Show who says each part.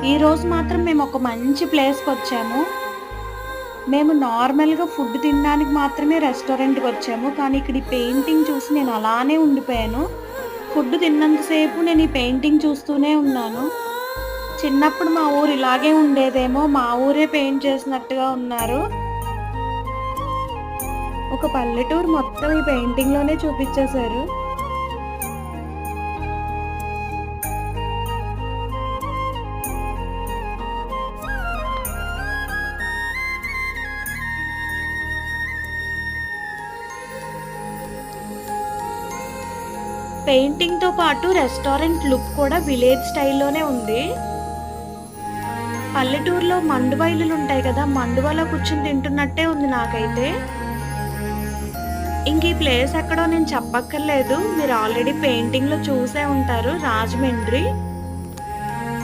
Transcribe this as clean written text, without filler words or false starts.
Speaker 1: ఈరోజు మాత్రం మేము ఒక మంచి ప్లేస్‌కొచ్చాము. మేము నార్మల్‌గా ఫుడ్ తినడానికి మాత్రమే రెస్టారెంట్‌కొచ్చాము. కానీ ఇక్కడ ఈ పెయింటింగ్ చూసి నేను అలానే ఉండిపోయాను. ఫుడ్ తిన్నంత సేపు నేను ఈ పెయింటింగ్ చూస్తూనే ఉన్నాను. చిన్నప్పుడు మా ఊరు ఇలాగే ఉండేదేమో, మా ఊరే పెయింట్ చేసినట్టుగా ఉన్నారు. ఒక పల్లెటూరు మొత్తం ఈ పెయింటింగ్‌లోనే చూపిచ్చేశారు. పెయింటింగ్‌తో పాటు రెస్టారెంట్ లుక్ కూడా విలేజ్ స్టైల్‌లోనే ఉంది. పల్లెటూరులో మండువా ఇల్లులుంటాయి కదా! మండువాలో కూర్చొని తింటున్నట్టే ఉంది నాకైతే. ఇంక ఈ ప్లేస్ ఎక్కడో నేను చెప్పక్కర్లేదు. మీరు ఆల్రెడీ పెయింటింగ్‌లో చూసే ఉంటారు రాజమండ్రి.